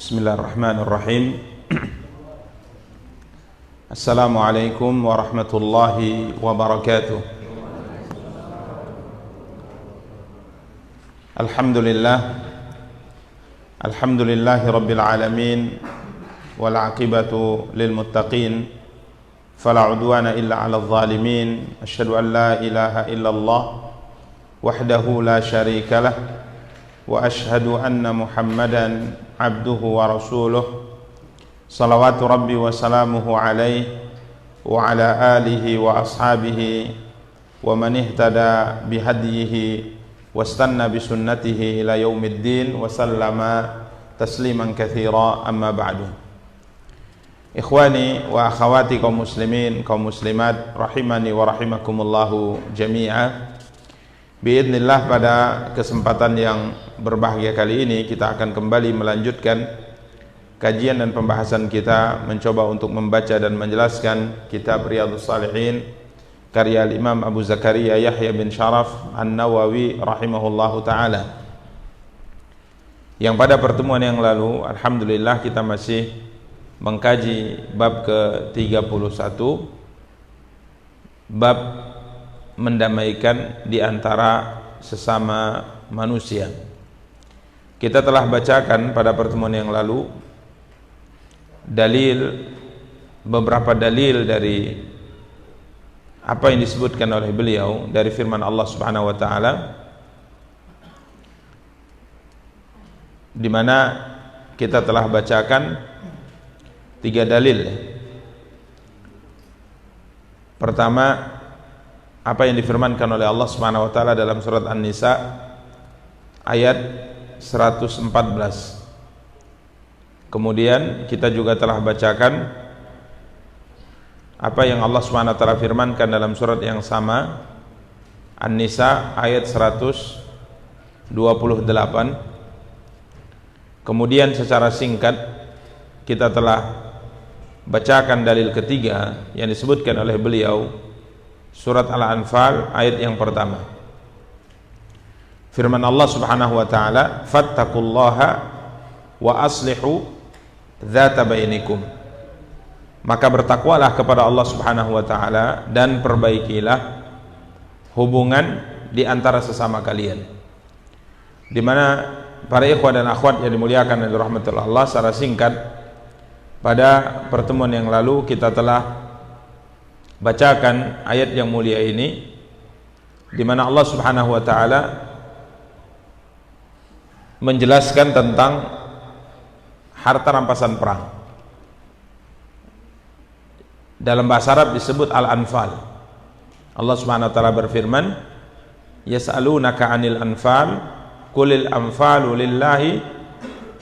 Bismillahirrahmanirrahim. Assalamualaikum warahmatullahi wabarakatuh. Alhamdulillahi rabbil alamin, wal aqibatu lil muttaqin, fala udwana illa 'alal zalimin. Asyhadu an la ilaha illallah wahdahu la syarika lah, wa asyhadu anna Muhammadan abduhu wa rasuluh, salawatu rabbi wa salamuhu alaihi wa ala alihi wa ashabihi wa man ihtada bihadihi wastanna bisunnatihi ila yaumiddin wa sallama tasliman katsira. Amma ba'du. Ikhwani wa akhawati kaum muslimin, kaum muslimat, rahimani wa rahimakumullahu jami'a. Biidznillah, pada kesempatan yang berbahagia kali ini kita akan kembali melanjutkan kajian dan pembahasan kita, mencoba untuk membaca dan menjelaskan kitab Riyadhus Shalihin karya Imam Abu Zakaria Yahya bin Sharaf An-Nawawi rahimahullahu ta'ala, yang pada pertemuan yang lalu alhamdulillah kita masih mengkaji bab ke-31, bab mendamaikan di antara sesama manusia. Kita telah bacakan pada pertemuan yang lalu beberapa dalil dari apa yang disebutkan oleh beliau dari firman Allah Subhanahu wa taala, di mana kita telah bacakan 3 dalil. Pertama, apa yang difirmankan oleh Allah Subhanahu wa taala dalam surat An-Nisa ayat 114. Kemudian kita juga telah bacakan apa yang Allah Subhanahu wa taala firmankan dalam surat yang sama, An-Nisa ayat 128. Kemudian secara singkat kita telah bacakan dalil ketiga yang disebutkan oleh beliau, surat Al-Anfal ayat yang pertama. Firman Allah Subhanahu wa taala, fattaqullaha wa aslihu dzata bainikum. Maka bertakwalah kepada Allah Subhanahu wa taala dan perbaikilah hubungan di antara sesama kalian. Di mana para ikhwan dan akhwat yang dimuliakan dan dirahmati Allah, secara singkat pada pertemuan yang lalu kita telah bacakan ayat yang mulia ini, di mana Allah Subhanahu wa taala menjelaskan tentang harta rampasan perang. Dalam bahasa Arab disebut Al-Anfal. Allah Subhanahu wa taala berfirman, yas'alunaka 'anil anfal qulil anfalu lillahi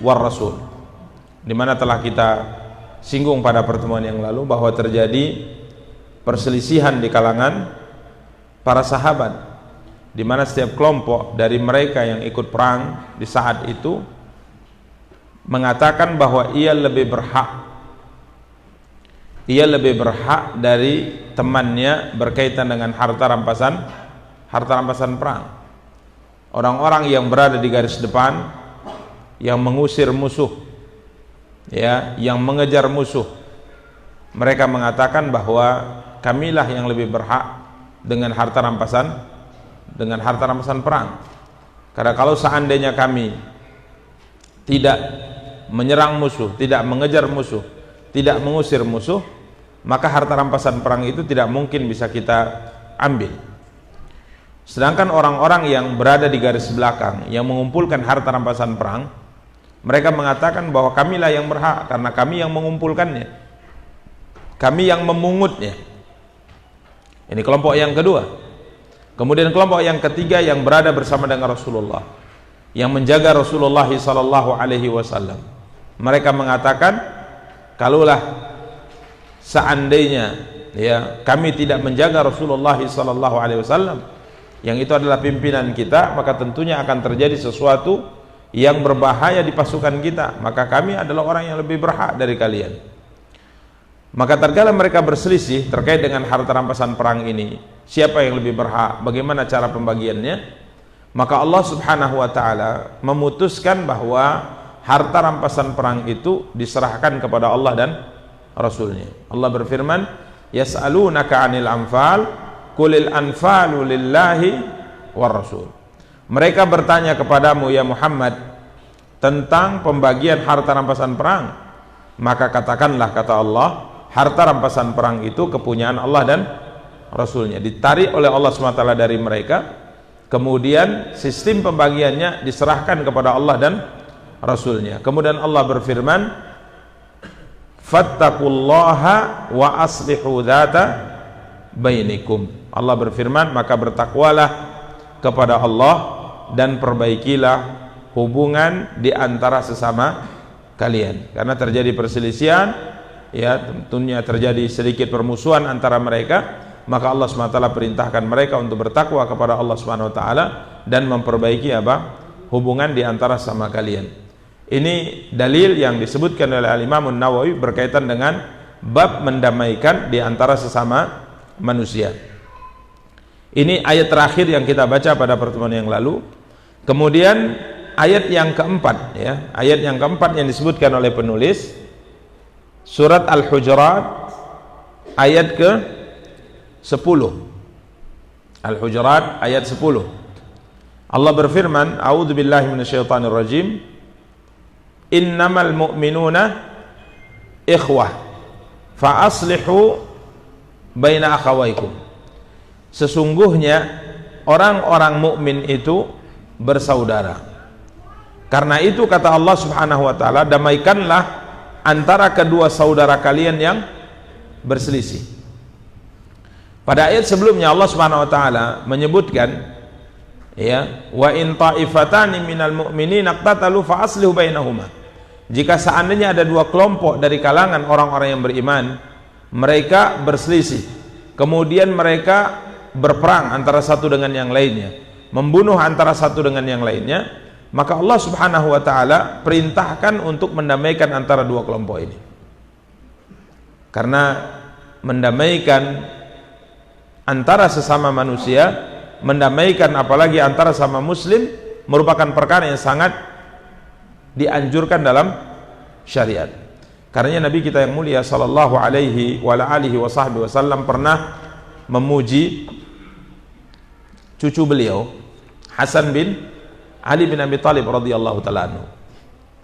war rasul. Di mana telah kita singgung pada pertemuan yang lalu bahwa terjadi perselisihan di kalangan para sahabat, di mana setiap kelompok dari mereka yang ikut perang di saat itu mengatakan bahwa ia lebih berhak dari temannya berkaitan dengan harta rampasan perang. Orang-orang yang berada di garis depan, yang mengusir musuh, ya, yang mengejar musuh, mereka mengatakan bahwa kamilah yang lebih berhak dengan harta rampasan perang. Karena kalau seandainya kami tidak menyerang musuh, tidak mengejar musuh, tidak mengusir musuh, maka harta rampasan perang itu tidak mungkin bisa kita ambil. Sedangkan orang-orang yang berada di garis belakang, yang mengumpulkan harta rampasan perang, mereka mengatakan bahwa kamilah yang berhak karena kami yang mengumpulkannya, kami yang memungutnya. Ini kelompok yang kedua. Kemudian kelompok yang ketiga yang berada bersama dengan Rasulullah, yang menjaga Rasulullah sallallahu alaihi wasallam. Mereka mengatakan, kalaulah seandainya ya kami tidak menjaga Rasulullah sallallahu alaihi wasallam, yang itu adalah pimpinan kita, maka tentunya akan terjadi sesuatu yang berbahaya di pasukan kita, maka kami adalah orang yang lebih berhak dari kalian. Maka tatkala mereka berselisih terkait dengan harta rampasan perang ini, siapa yang lebih berhak, bagaimana cara pembagiannya, maka Allah Subhanahu wa taala memutuskan bahwa harta rampasan perang itu diserahkan kepada Allah dan Rasulnya. Allah berfirman, yas'alunaka 'anil anfal qulil anfalu lillahi war rasul. Mereka bertanya kepadamu ya Muhammad tentang pembagian harta rampasan perang, maka katakanlah, kata Allah, harta rampasan perang itu kepunyaan Allah dan Rasulnya, ditarik oleh Allah SWT dari mereka, kemudian sistem pembagiannya diserahkan kepada Allah dan Rasulnya. Kemudian Allah berfirman, fattaqullaha wa aslihu dzata bainikum. Allah berfirman, maka bertakwalah kepada Allah dan perbaikilah hubungan di antara sesama kalian. Karena terjadi perselisihan, ya tentunya terjadi sedikit permusuhan antara mereka, maka Allah SWT perintahkan mereka untuk bertakwa kepada Allah SWT dan memperbaiki hubungan di antara sama kalian. Ini dalil yang disebutkan oleh Al-Imam An-Nawawi berkaitan dengan bab mendamaikan di antara sesama manusia. Ini ayat terakhir yang kita baca pada pertemuan yang lalu. Kemudian ayat yang keempat, ya, ayat yang keempat yang disebutkan oleh penulis, surat Al-Hujurat ayat ke 10. Al-Hujurat ayat 10. Allah berfirman, a'udzubillahi minasyaitonirrajim, innamal mu'minuna ikhwah fa aslihu baina akhawaykum. Sesungguhnya orang-orang mukmin itu bersaudara. Karena itu kata Allah Subhanahu wa taala, damaikanlah antara kedua saudara kalian yang berselisih. Pada ayat sebelumnya Allah Subhanahu wa taala menyebutkan, ya, wa in ta'ifatani minal mu'minina iqtatalu fa aslihu bainahuma. Jika seandainya ada dua kelompok dari kalangan orang-orang yang beriman, mereka berselisih, kemudian mereka berperang antara satu dengan yang lainnya, membunuh antara satu dengan yang lainnya, maka Allah Subhanahu wa taala perintahkan untuk mendamaikan antara dua kelompok ini. Karena mendamaikan antara sesama manusia, mendamaikan apalagi antara sama muslim, merupakan perkara yang sangat dianjurkan dalam syariat. Karena Nabi kita yang mulia sallallahu alaihi wa alihi wasallam pernah memuji cucu beliau Hasan bin Ali bin Abi Thalib radhiyallahu ta'ala anhu.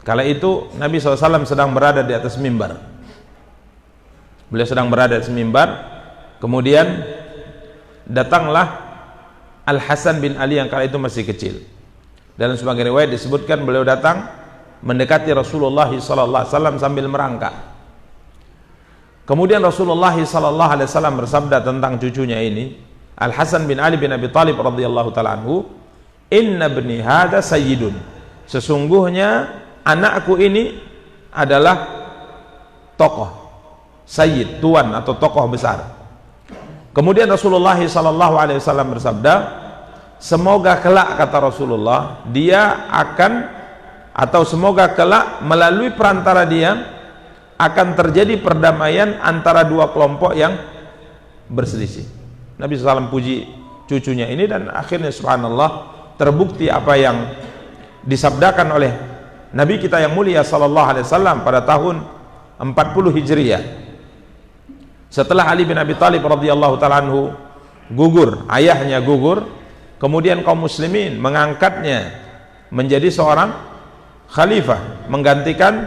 Kala itu Nabi SAW sedang berada di atas mimbar. Beliau sedang berada di atas mimbar, kemudian datanglah Al-Hasan bin Ali yang kala itu masih kecil. Dalam sebagian riwayat disebutkan beliau datang mendekati Rasulullah SAW sambil merangkak. Kemudian Rasulullah SAW bersabda tentang cucunya ini, Al-Hasan bin Ali bin Abi Thalib radhiyallahu ta'ala anhu, inna ibni hadza sayyidun. Sesungguhnya anakku ini adalah tokoh, sayyid, tuan atau tokoh besar. Kemudian Rasulullah SAW bersabda, semoga kelak, kata Rasulullah, dia akan, atau semoga kelak melalui perantara dia akan terjadi perdamaian antara dua kelompok yang berselisih. Nabi SAW puji cucunya ini, dan akhirnya subhanallah terbukti apa yang disabdakan oleh Nabi kita yang mulia sallallahu alaihi wasallam pada tahun 40 Hijriah. Setelah Ali bin Abi Thalib radhiyallahu ta'ala anhu gugur, ayahnya gugur, kemudian kaum muslimin mengangkatnya menjadi seorang khalifah menggantikan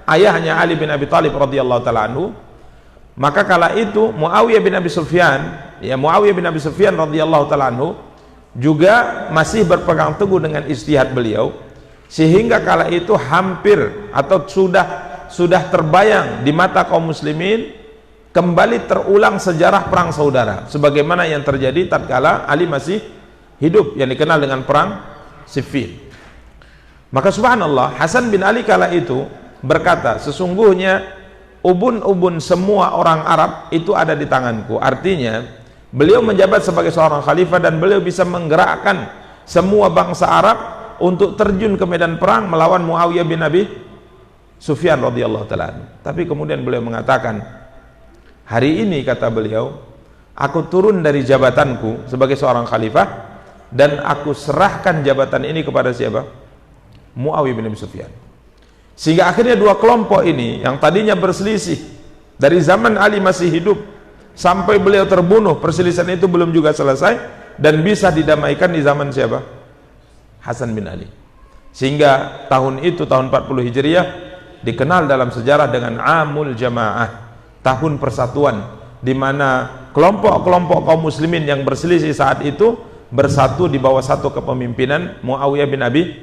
ayahnya Ali bin Abi Thalib radhiyallahu ta'ala anhu. Maka kala itu Muawiyah bin Abi Sufyan, ya, Muawiyah bin Abi Sufyan radhiyallahu ta'ala anhu juga masih berpegang teguh dengan ijtihad beliau, sehingga kala itu hampir atau sudah terbayang di mata kaum muslimin kembali terulang sejarah perang saudara sebagaimana yang terjadi tatkala Ali masih hidup, yang dikenal dengan perang Siffin. Maka subhanallah, Hasan bin Ali kala itu berkata, sesungguhnya ubun-ubun semua orang Arab itu ada di tanganku. Artinya beliau menjabat sebagai seorang khalifah dan beliau bisa menggerakkan semua bangsa Arab untuk terjun ke medan perang melawan Muawiyah bin Abi Sufyan radhiyallahu ta'ala. Tapi kemudian beliau mengatakan, hari ini, kata beliau, aku turun dari jabatanku sebagai seorang khalifah dan aku serahkan jabatan ini kepada siapa? Muawiyah bin Abi Sufyan. Sehingga akhirnya dua kelompok ini yang tadinya berselisih dari zaman Ali masih hidup sampai beliau terbunuh, perselisihan itu belum juga selesai dan bisa didamaikan di zaman siapa? Hasan bin Ali. Sehingga tahun itu, tahun 40 Hijriah, dikenal dalam sejarah dengan Amul Jamaah, tahun persatuan, di mana kelompok-kelompok kaum muslimin yang berselisih saat itu bersatu di bawah satu kepemimpinan Muawiyah bin Abi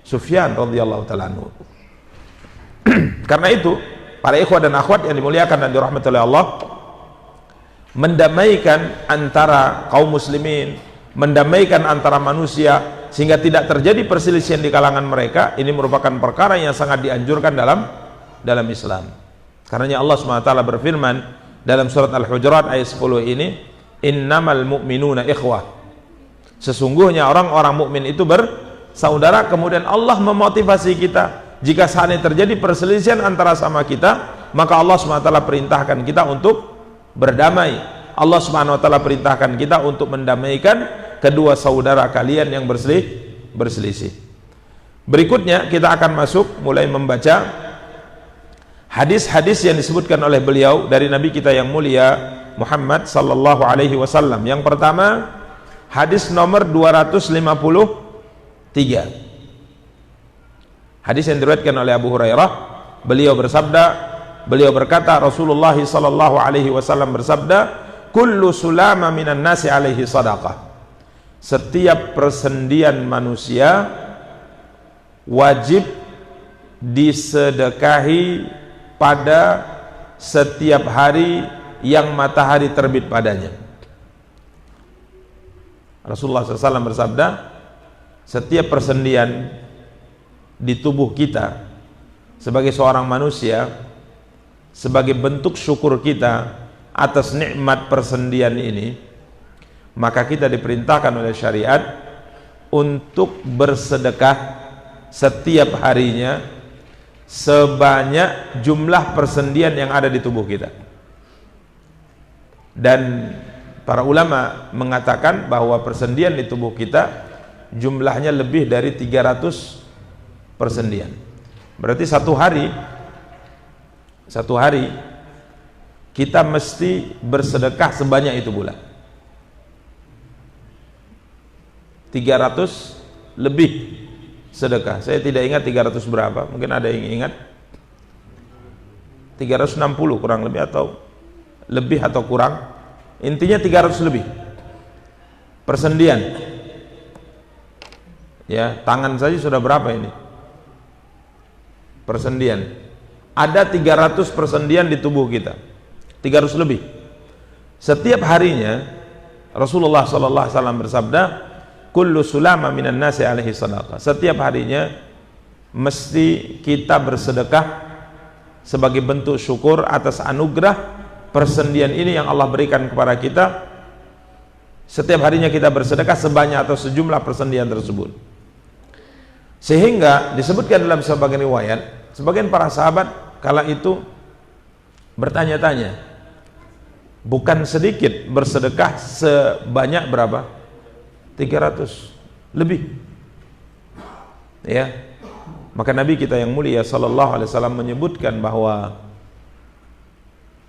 Sufyan radhiyallahu ta'ala anhu. Karena itu, para ikhwah dan akhwat yang dimuliakan dan dirahmati oleh Allah, mendamaikan antara kaum muslimin, mendamaikan antara manusia sehingga tidak terjadi perselisihan di kalangan mereka, ini merupakan perkara yang sangat dianjurkan dalam Islam. Karenanya Allah SWT berfirman dalam surat Al-Hujurat ayat 10 ini, innamal mu'minuna ikhwah, sesungguhnya orang-orang mukmin itu bersaudara. Kemudian Allah memotivasi kita, jika saat ini terjadi perselisihan antara sama kita, maka Allah SWT perintahkan kita untuk berdamai. Allah SWT perintahkan kita untuk mendamaikan kedua saudara kalian yang berselisih. Berikutnya kita akan masuk mulai membaca hadis-hadis yang disebutkan oleh beliau dari Nabi kita yang mulia Muhammad sallallahu alaihi wasallam. Yang pertama, hadis nomor 253. Hadis yang diriwayatkan oleh Abu Hurairah, beliau berkata, Rasulullah sallallahu alaihi wasallam bersabda, kullu sulama minan nasi alaihi sadaqah. Setiap persendian manusia wajib disedekahi pada setiap hari yang matahari terbit padanya. Rasulullah SAW bersabda, setiap persendian di tubuh kita sebagai seorang manusia, sebagai bentuk syukur kita atas nikmat persendian ini, maka kita diperintahkan oleh syariat untuk bersedekah setiap harinya sebanyak jumlah persendian yang ada di tubuh kita. Dan para ulama mengatakan bahwa persendian di tubuh kita jumlahnya lebih dari 300 persendian. Berarti satu hari kita mesti bersedekah sebanyak itu pula. 300 lebih sedekah. Saya tidak ingat 300 berapa, mungkin ada yang ingat. 360 kurang lebih, atau lebih atau kurang, intinya 300 lebih persendian. Ya, tangan saja sudah berapa ini persendian? Ada 300 persendian di tubuh kita, 300 lebih. Setiap harinya Rasulullah sallallahu alaihi wasallam bersabda, kullu sulama minan nasi alaihi sadaqah. Setiap harinya mesti kita bersedekah sebagai bentuk syukur atas anugerah persendian ini yang Allah berikan kepada kita. Setiap harinya kita bersedekah sebanyak atau sejumlah persendian tersebut. Sehingga disebutkan dalam sebagian riwayat, sebagian para sahabat kala itu bertanya-tanya, bukan sedikit bersedekah sebanyak berapa? 300 lebih. Ya. Maka Nabi kita yang mulia sallallahu alaihi wasallam menyebutkan bahwa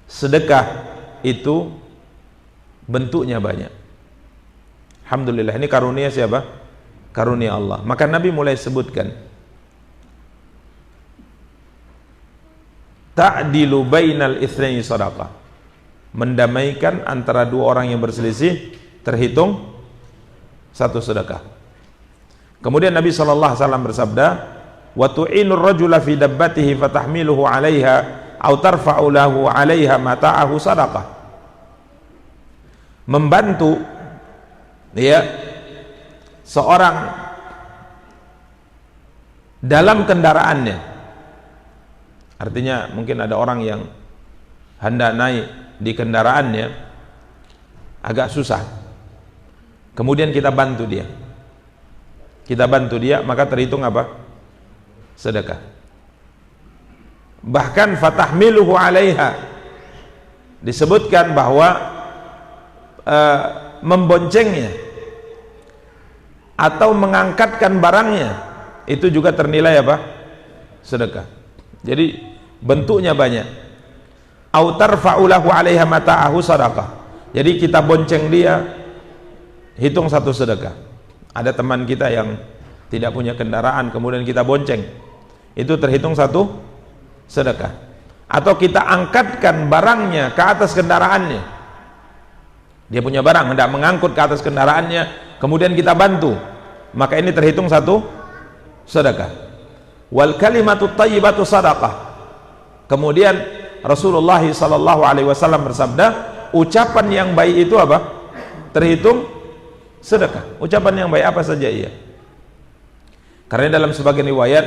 sedekah itu bentuknya banyak. Alhamdulillah, ini karunia siapa? Karunia Allah. Maka Nabi mulai sebutkan, ta'dilu bainal itsnaini shadaqah. Mendamaikan antara dua orang yang berselisih terhitung satu sedekah. Kemudian Nabi sallallahu alaihi wasallam bersabda, wa tu'inur rajula fi dabbatihi fatahmiluhu 'alaiha aw tarfa'u lahu 'alaiha mata'ahu sadaqah. Membantu ya seorang dalam kendaraannya. Artinya mungkin ada orang yang hendak naik di kendaraannya agak susah, kemudian kita bantu dia, maka terhitung apa? Sedekah. Bahkan fatahmiluhu 'alaiha, disebutkan bahwa memboncengnya atau mengangkatkan barangnya itu juga ternilai apa? Sedekah. Jadi bentuknya banyak. Au tarfa'u lahu 'alaiha mata'ahu sadaqah. Jadi kita bonceng dia, hitung satu sedekah. Ada teman kita yang tidak punya kendaraan, kemudian kita bonceng, itu terhitung satu sedekah. Atau kita angkatkan barangnya ke atas kendaraannya, dia punya barang, hendak mengangkut ke atas kendaraannya, kemudian kita bantu, maka ini terhitung satu sedekah. Wal kalimatu thayyibatu sadaqah. Kemudian Rasulullah SAW bersabda, ucapan yang baik itu apa? Terhitung sedekah. Ucapan yang baik apa saja iya. Karena dalam sebagian riwayat,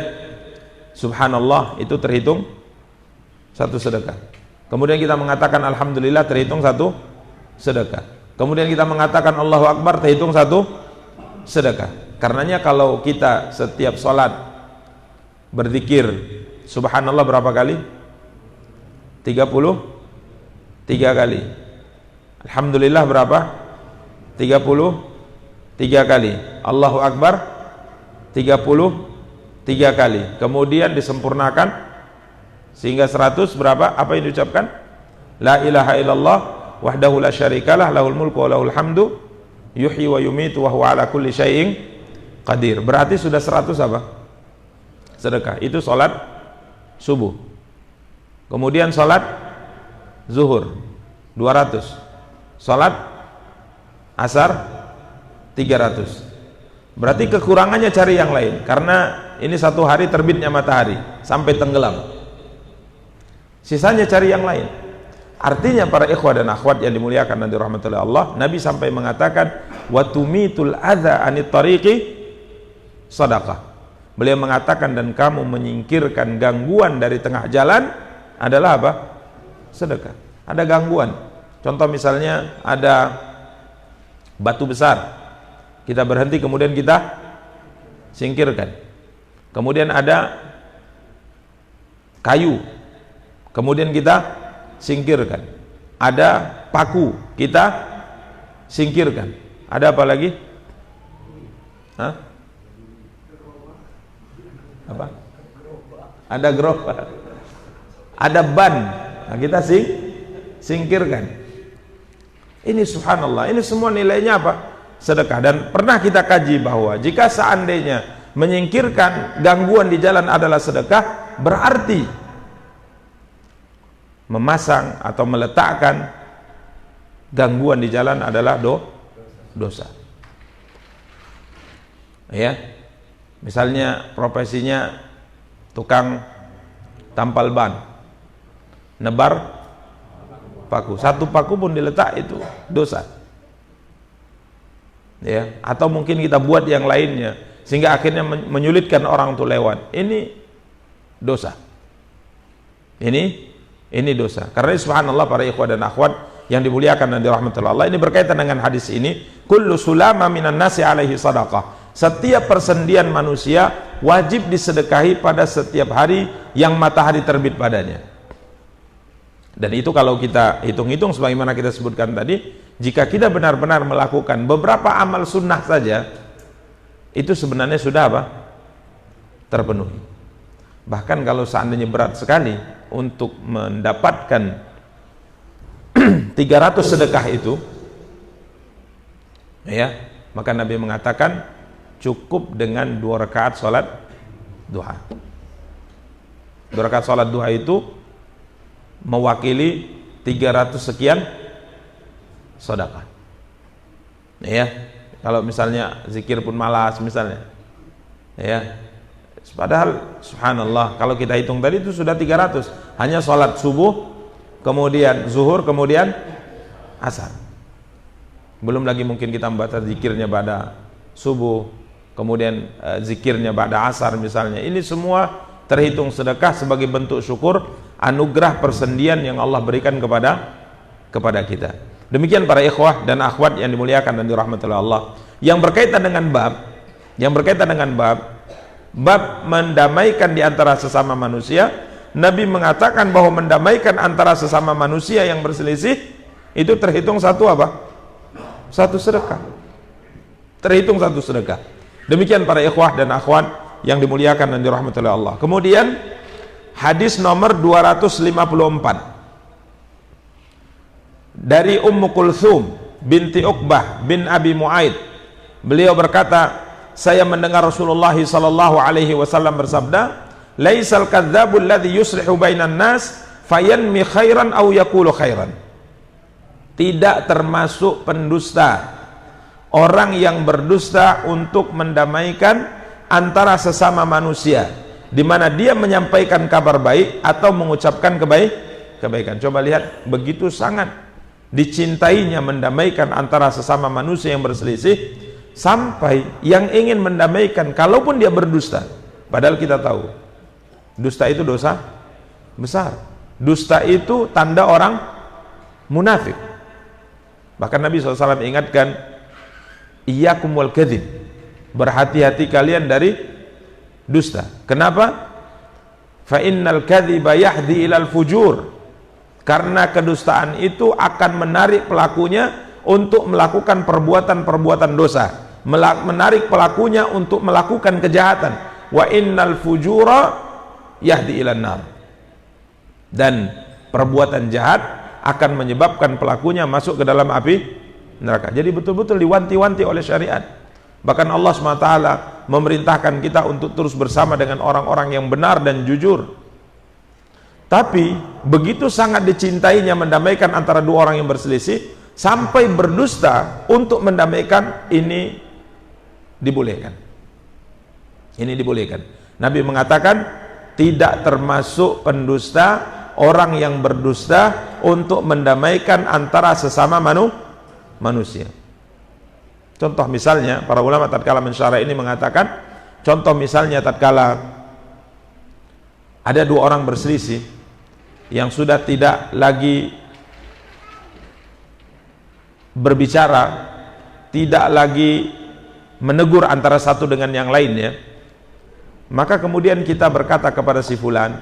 subhanallah itu terhitung satu sedekah. Kemudian kita mengatakan alhamdulillah terhitung satu sedekah. Kemudian kita mengatakan Allahu Akbar terhitung satu sedekah. Karenanya kalau kita setiap sholat berzikir subhanallah berapa kali? 33 kali. Alhamdulillah berapa? 33 kali. Allahu Akbar 33 kali. Kemudian disempurnakan sehingga 100 berapa? Apa yang diucapkan? La ilaha illallah wahdahu la syarikalah lahul mulku wa lahul hamdu yuhyi wa yumitu wa huwa ala kulli syai'in qadir. Berarti sudah 100 apa? Sedekah. Itu salat subuh. Kemudian salat zuhur 200. Salat asar 300. Berarti kekurangannya cari yang lain, karena ini satu hari terbitnya matahari sampai tenggelam, sisanya cari yang lain. Artinya para ikhwah dan akhwat yang dimuliakan dan dirahmati oleh Allah, Nabi sampai mengatakan wa tumitul adza anit tariqi sadaqah. Beliau mengatakan dan kamu menyingkirkan gangguan dari tengah jalan adalah apa? Sedekah. Ada gangguan, contoh misalnya ada batu besar, kita berhenti kemudian kita singkirkan. Kemudian ada kayu, kemudian kita singkirkan. Ada paku, kita singkirkan. Ada apa lagi? Hah? Apa? Ada gerobak, ada ban, nah kita singkirkan. Ini subhanallah, ini semua nilainya apa? Sedekah. Dan pernah kita kaji bahwa jika seandainya menyingkirkan gangguan di jalan adalah sedekah, berarti memasang atau meletakkan gangguan di jalan adalah dosa. Ya, misalnya profesinya tukang tampal ban, nebar paku, satu paku pun diletak itu dosa. Ya, atau mungkin kita buat yang lainnya sehingga akhirnya menyulitkan orang untuk lewat, ini dosa. Ini dosa. Karena subhanallah para ikhwah dan akhwat yang dimuliakan dan dirahmati Allah, ini berkaitan dengan hadis ini, kullu sulama minan nasi alaihi sadaqah. Setiap persendian manusia wajib disedekahi pada setiap hari yang matahari terbit padanya. Dan itu kalau kita hitung-hitung sebagaimana kita sebutkan tadi, jika kita benar-benar melakukan beberapa amal sunnah saja, itu sebenarnya sudah apa? Terpenuhi. Bahkan kalau seandainya berat sekali untuk mendapatkan 300 sedekah itu, ya, maka Nabi mengatakan cukup dengan 2 rakaat salat duha. 2 rakaat salat duha itu mewakili 300 sekian sedekah. Ya, kalau misalnya zikir pun malas misalnya, ya, padahal subhanallah kalau kita hitung tadi itu sudah 300, hanya sholat subuh, kemudian zuhur, kemudian asar. Belum lagi mungkin kita membaca zikirnya pada subuh, kemudian zikirnya pada asar misalnya. Ini semua terhitung sedekah sebagai bentuk syukur anugerah persendian yang Allah berikan kepada kita. Demikian para ikhwah dan akhwat yang dimuliakan dan dirahmati oleh Allah. Yang berkaitan dengan bab mendamaikan di antara sesama manusia, Nabi mengatakan bahwa mendamaikan antara sesama manusia yang berselisih itu terhitung satu apa? Satu sedekah. Terhitung satu sedekah. Demikian para ikhwah dan akhwat yang dimuliakan dan dirahmati oleh Allah. Kemudian hadis nomor 254 dari Ummu Kulthum binti Uqbah bin Abi Mu'aid. Beliau berkata, saya mendengar Rasulullah sallallahu alaihi wasallam bersabda, laisal kadzdzabul ladzi yuslihu bainan nas fayanmi khairan aw yaqulu khairan. Tidak termasuk pendusta orang yang berdusta untuk mendamaikan antara sesama manusia, di mana dia menyampaikan kabar baik atau mengucapkan kebaikan. Coba lihat, begitu sangat dicintainya mendamaikan antara sesama manusia yang berselisih, sampai yang ingin mendamaikan kalaupun dia berdusta, padahal kita tahu dusta itu dosa besar, dusta itu tanda orang munafik. Bahkan Nabi SAW ingatkan, iyyakum wal kadzib, berhati-hati kalian dari dusta. Kenapa? Fa innal kadziba yahdi ilal fujur, karena kedustaan itu akan menarik pelakunya untuk melakukan perbuatan-perbuatan dosa, menarik pelakunya untuk melakukan kejahatan. Wa innal fujura yahdi ilan nar, dan perbuatan jahat akan menyebabkan pelakunya masuk ke dalam api neraka. Jadi betul-betul diwanti-wanti oleh syariat. Bahkan Allah SWT memerintahkan kita untuk terus bersama dengan orang-orang yang benar dan jujur. Tapi begitu sangat dicintainya mendamaikan antara dua orang yang berselisih, sampai berdusta untuk mendamaikan, ini dibolehkan. Ini dibolehkan. Nabi mengatakan tidak termasuk pendusta orang yang berdusta untuk mendamaikan antara sesama manusia. Contoh misalnya, para ulama tatkala mensyarah ini mengatakan, contoh misalnya tatkala ada dua orang berselisih yang sudah tidak lagi berbicara, tidak lagi menegur antara satu dengan yang lainnya, maka kemudian kita berkata kepada si fulan,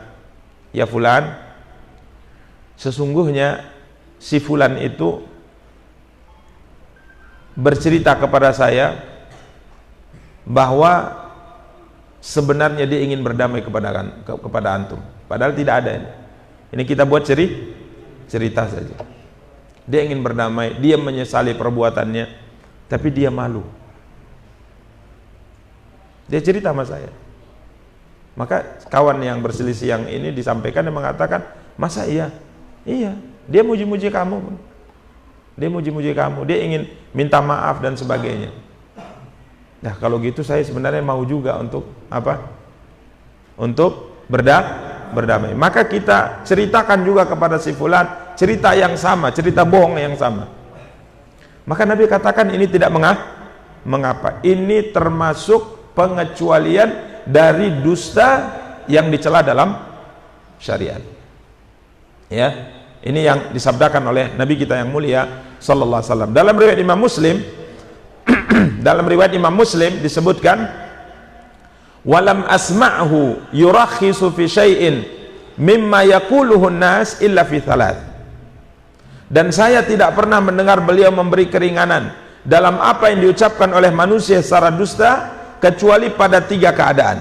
ya fulan, sesungguhnya si fulan itu bercerita kepada saya bahwa sebenarnya dia ingin berdamai kepada antum, padahal tidak ada ini. Ini kita buat cerita saja. Dia ingin berdamai, dia menyesali perbuatannya, tapi dia malu. Dia cerita sama saya. Maka kawan yang berselisih yang ini disampaikan dan mengatakan, masa iya? Iya, dia muji-muji kamu. Dia muji-muji kamu, dia ingin minta maaf dan sebagainya. Nah, kalau gitu saya sebenarnya mau juga untuk apa? Untuk berdamai. Maka kita ceritakan juga kepada si fulan cerita yang sama, cerita bohong yang sama. Maka Nabi katakan ini tidak mengapa. Ini termasuk pengecualian dari dusta yang dicela dalam syariat. Ya, ini yang disabdakan oleh Nabi kita yang mulia sallallahu alaihi wasallam. Dalam riwayat Imam Muslim dalam riwayat Imam Muslim disebutkan, walam asma'hu yurakhisu fi syai'in mimma yaquluhu an-nas illa fi thalath. Dan saya tidak pernah mendengar beliau memberi keringanan dalam apa yang diucapkan oleh manusia secara dusta kecuali pada 3 keadaan.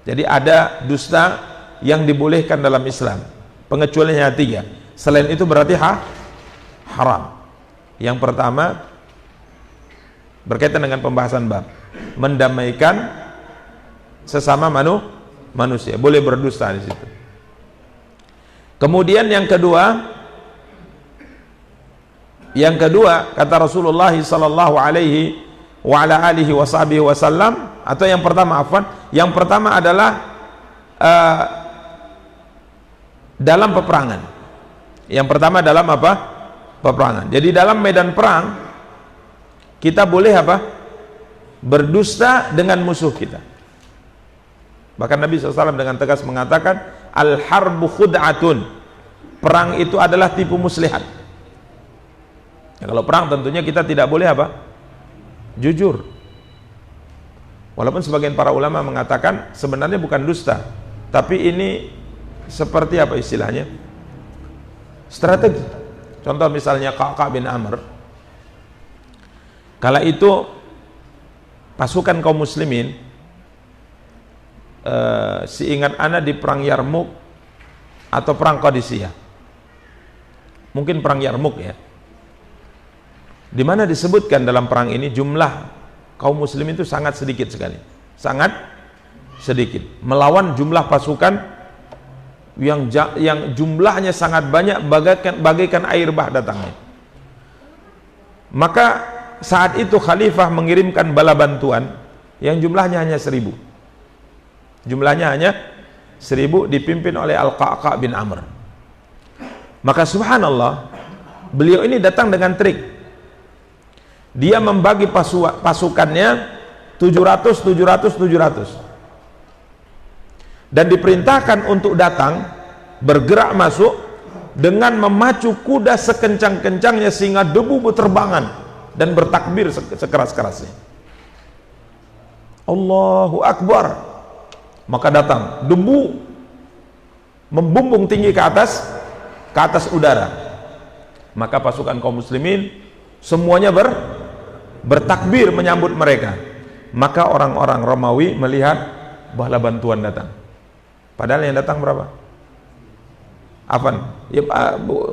Jadi ada dusta yang dibolehkan dalam Islam, pengecualiannya 3. Selain itu berarti haram. Yang pertama berkaitan dengan pembahasan bab mendamaikan sesama manusia, boleh berdusta di situ. Kemudian yang kedua kata Rasulullah sallallahu alaihi wa ala alihi wasallam, atau yang pertama adalah dalam peperangan. Yang pertama dalam apa? Peperangan. Jadi dalam medan perang kita boleh apa? Berdusta dengan musuh kita. Bahkan Nabi SAW dengan tegas mengatakan, al-harbu khud'atun, perang itu adalah tipu muslihat. Ya, kalau perang tentunya kita tidak boleh apa? Jujur. Walaupun sebagian para ulama mengatakan sebenarnya bukan dusta, tapi ini seperti apa istilahnya? Strategi. Contoh misalnya Ka'ab bin Amr. Kala itu pasukan kaum muslimin seingat ana di perang Yarmuk atau perang Qadisiyah, mungkin perang Yarmuk ya, di mana disebutkan dalam perang ini jumlah kaum muslimin itu sangat sedikit sekali, sangat sedikit melawan jumlah pasukan yang jumlahnya sangat banyak, bagaikan air bah datangnya. Maka saat itu khalifah mengirimkan bala bantuan yang jumlahnya hanya 1000, jumlahnya hanya 1000, dipimpin oleh Al-Qa'qa' bin Amr. Maka subhanallah, beliau ini datang dengan trik. Dia membagi pasukannya 700 dan diperintahkan untuk datang bergerak masuk dengan memacu kuda sekencang-kencangnya sehingga debu berterbangan dan bertakbir sekeras-kerasnya. Allahu Akbar. Maka datang debu membumbung tinggi ke atas udara. Maka pasukan kaum muslimin semuanya bertakbir menyambut mereka. Maka orang-orang Romawi melihat bala bantuan datang. Padahal yang datang berapa? Apa? Ya,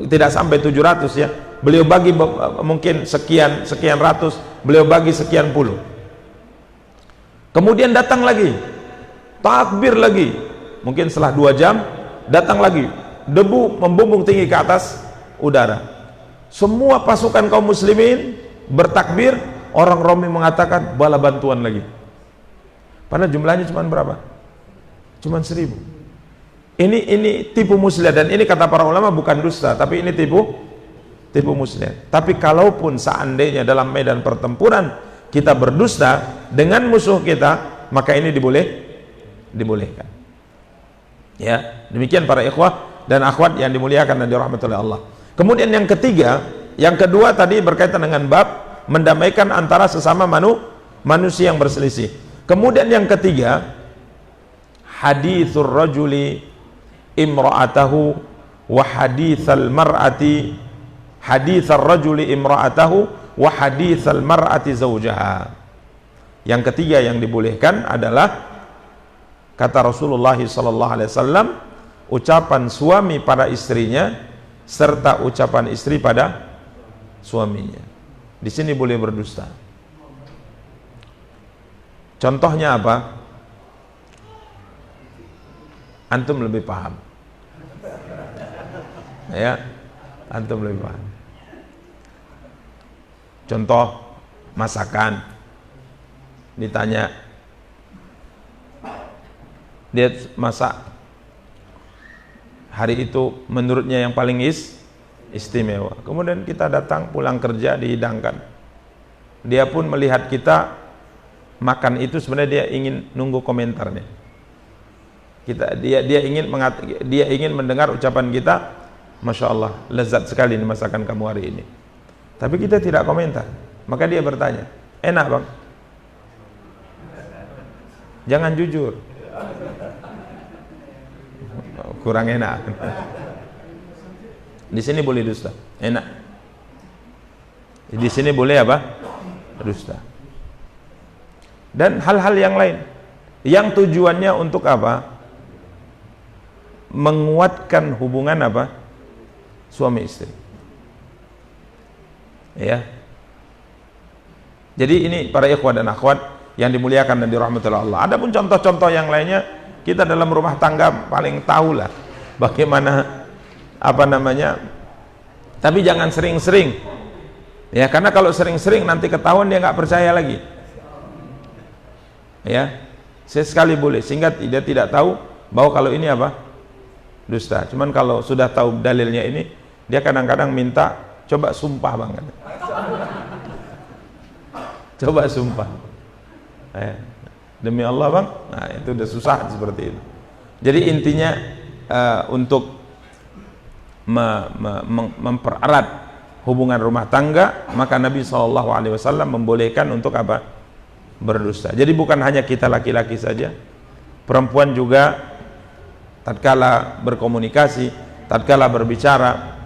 tidak sampai 700 ya. Beliau bagi mungkin sekian ratus, beliau bagi sekian puluh. Kemudian datang lagi, takbir lagi. Mungkin setelah 2 jam datang lagi, debu membumbung tinggi ke atas udara. Semua pasukan kaum muslimin bertakbir, orang Romawi mengatakan bala bantuan lagi. Padahal jumlahnya cuma berapa? Cuma 1000. Ini tipu muslihat, dan ini kata para ulama bukan dusta, tapi ini tipu muslihat. Tapi kalaupun seandainya dalam medan pertempuran kita berdusta dengan musuh kita, maka ini dibolehkan. Ya, demikian para ikhwah dan akhwat yang dimuliakan dan dirahmati oleh Allah. Kemudian yang kedua tadi berkaitan dengan bab mendamaikan antara sesama manusia yang berselisih. Kemudian yang ketiga, hadithur rajuli imra'atahu wa hadithal mar'ati, hadithar rajuli imra'atahu wa hadithal mar'ati zawjaha. Yang ketiga yang dibolehkan adalah kata Rasulullah SAW, ucapan suami pada istrinya serta ucapan istri pada suaminya. Di sini boleh berdusta. Contohnya apa? Antum lebih paham. Ya, antum lebih paham. Contoh masakan, ditanya, dia masak hari itu menurutnya yang paling istimewa. Kemudian kita datang pulang kerja dihidangkan. Dia pun melihat kita makan itu, sebenarnya dia ingin nunggu komentarnya. Dia ingin mendengar ucapan kita, Masya Allah, lezat sekali ini masakan kamu hari ini. Tapi kita tidak komentar. Maka dia bertanya, enak bang? Jangan jujur, kurang enak. Di sini boleh dusta, enak. Di sini boleh apa? Dusta. Dan hal-hal yang lain yang tujuannya untuk apa? Menguatkan hubungan apa? Suami istri. Ya. Jadi ini para ikhwan dan akhwat yang dimuliakan dan dirahmati oleh Allah. Adapun contoh-contoh yang lainnya, kita dalam rumah tangga paling tahulah bagaimana tapi jangan sering-sering. Ya, karena kalau sering-sering nanti ketahuan dia nggak percaya lagi. Ya. Sesekali boleh sehingga dia tidak tahu bahwa kalau ini apa? Dusta. Cuman kalau sudah tahu dalilnya ini, dia kadang-kadang minta coba sumpah bang. Coba sumpah. Demi Allah bang. Nah, itu udah susah seperti itu. Jadi intinya untuk mempererat hubungan rumah tangga, maka Nabi SAW membolehkan untuk apa? Berdusta. Jadi bukan hanya kita laki-laki saja, perempuan juga tatkala berkomunikasi, tatkala berbicara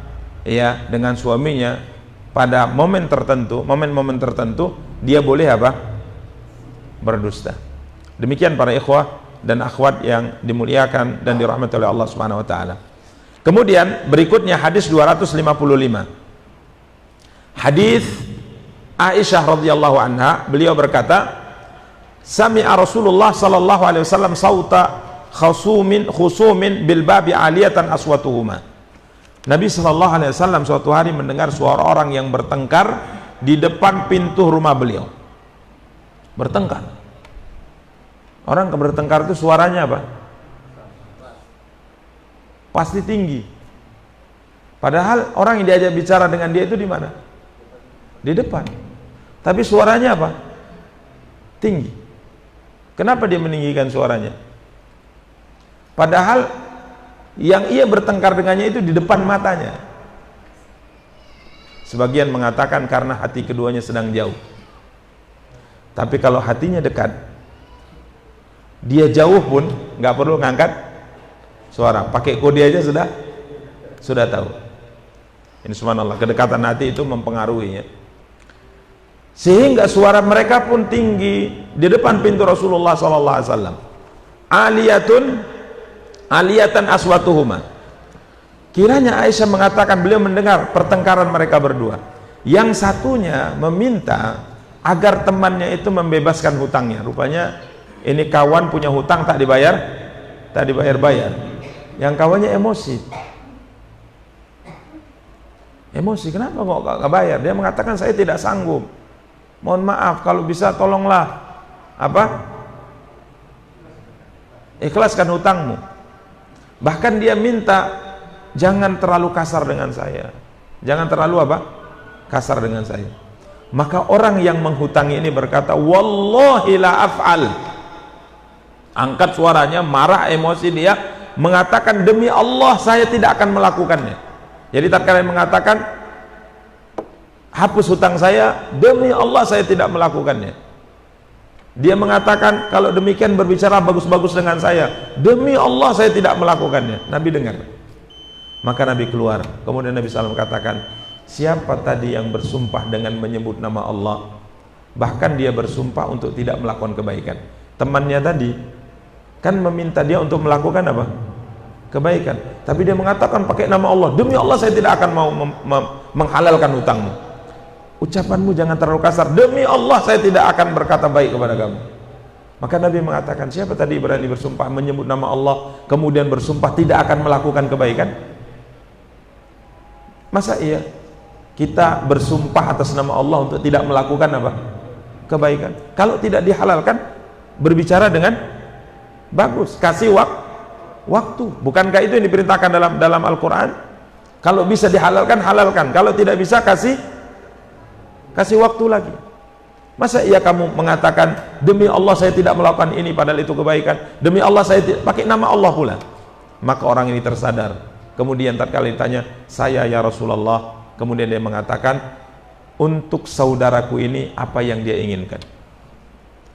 ya dengan suaminya pada momen tertentu, momen-momen tertentu dia boleh apa? Berdusta. Demikian para ikhwah dan akhwat yang dimuliakan dan dirahmati oleh Allah Subhanahu wa taala. Kemudian berikutnya hadis 255. Hadis Aisyah radhiyallahu anha, beliau berkata, sami'a Rasulullah sallallahu alaihi wasallam sauta khusumin bil babi aliyatan aswatuhuma. Nabi sallallahu alaihi wasallam suatu hari mendengar suara orang yang bertengkar di depan pintu rumah beliau. Bertengkar. Orang bertengkar itu suaranya apa? Pasti tinggi. Padahal orang yang diajak bicara dengan dia itu di mana? Di depan. Tapi suaranya apa? Tinggi. Kenapa dia meninggikan suaranya? Padahal yang ia bertengkar dengannya itu di depan matanya. Sebagian mengatakan karena hati keduanya sedang jauh. Tapi kalau hatinya dekat, dia jauh pun nggak perlu ngangkat suara, pakai kode aja sudah tahu. Ini subhanallah, kedekatan hati itu mempengaruhinya. Sehingga suara mereka pun tinggi di depan pintu Rasulullah SAW. Aliyatan aswatuhuma. Kiranya Aisyah mengatakan beliau mendengar pertengkaran mereka berdua. Yang satunya meminta agar temannya itu membebaskan hutangnya. Rupanya ini kawan punya hutang tak dibayar. Yang kawannya emosi. Kenapa kok gak bayar? Dia mengatakan saya tidak sanggup. Mohon maaf, kalau bisa tolonglah ikhlaskan hutangmu. Bahkan dia minta jangan terlalu kasar dengan saya. Jangan terlalu kasar dengan saya. Maka orang yang menghutangi ini berkata, wallahi la af'al. Angkat suaranya, marah, emosi dia, mengatakan demi Allah saya tidak akan melakukannya. Jadi tatkala mengatakan hapus hutang saya, demi Allah saya tidak melakukannya. Dia mengatakan kalau demikian berbicara bagus-bagus dengan saya, demi Allah saya tidak melakukannya. Nabi dengar. Maka Nabi keluar. Kemudian Nabi SAW katakan, siapa tadi yang bersumpah dengan menyebut nama Allah, bahkan dia bersumpah untuk tidak melakukan kebaikan? Temannya tadi kan meminta dia untuk melakukan kebaikan, tapi dia mengatakan pakai nama Allah, demi Allah saya tidak akan mau menghalalkan hutangmu. Ucapanmu jangan terlalu kasar, demi Allah saya tidak akan berkata baik kepada kamu. Maka Nabi mengatakan, siapa tadi berani bersumpah menyebut nama Allah kemudian bersumpah tidak akan melakukan kebaikan? Masa iya kita bersumpah atas nama Allah untuk tidak melakukan kebaikan? Kalau tidak dihalalkan, berbicara dengan bagus, kasih waktu. Bukankah itu yang diperintahkan dalam Al-Quran? Kalau bisa dihalalkan, halalkan. Kalau tidak bisa, kasih waktu lagi. Masa iya kamu mengatakan demi Allah saya tidak melakukan ini padahal itu kebaikan, demi Allah saya pakai nama Allah pula? Maka orang ini tersadar. Kemudian tatkala ditanya, saya ya Rasulullah, kemudian dia mengatakan, untuk saudaraku ini apa yang dia inginkan?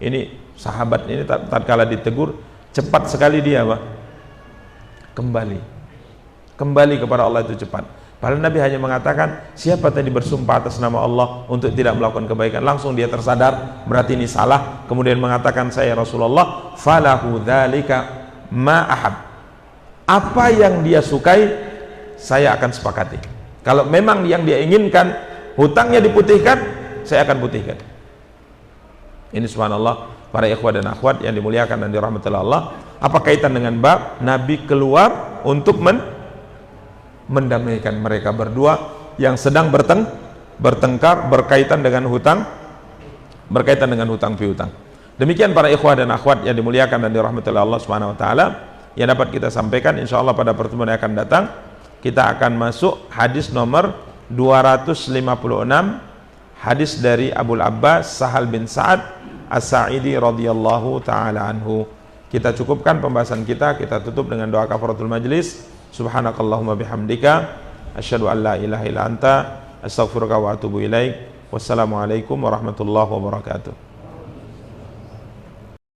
Ini sahabat ini tatkala ditegur, cepat sekali dia kembali kepada Allah itu cepat. Padahal Nabi hanya mengatakan, siapa tadi bersumpah atas nama Allah untuk tidak melakukan kebaikan? Langsung dia tersadar, berarti ini salah. Kemudian mengatakan, saya Rasulullah, falahu dzalika ma ahab. Apa yang dia sukai, saya akan sepakati. Kalau memang yang dia inginkan hutangnya diputihkan, saya akan putihkan. Ini subhanallah, para ikhwah dan akhwat yang dimuliakan dan dirahmati Allah. Apa kaitan dengan bab Nabi keluar untuk mendamaikan mereka berdua yang sedang bertengkar berkaitan dengan hutang piutang. Demikian para ikhwah dan akhwat yang dimuliakan dan dirahmati Allah Subhanahu wa taala yang dapat kita sampaikan. Insyaallah pada pertemuan yang akan datang kita akan masuk hadis nomor 256, hadis dari Abu Abbas Sahal bin Sa'ad As-Sa'idi radhiyallahu taala anhu. Kita cukupkan pembahasan kita tutup dengan doa kafaratul majlis. Subhanakallahumma bihamdika asyhadu an la ilaha illa anta astaghfiruka wa atubu ilaik. Wassalamualaikum warahmatullahi wabarakatuh.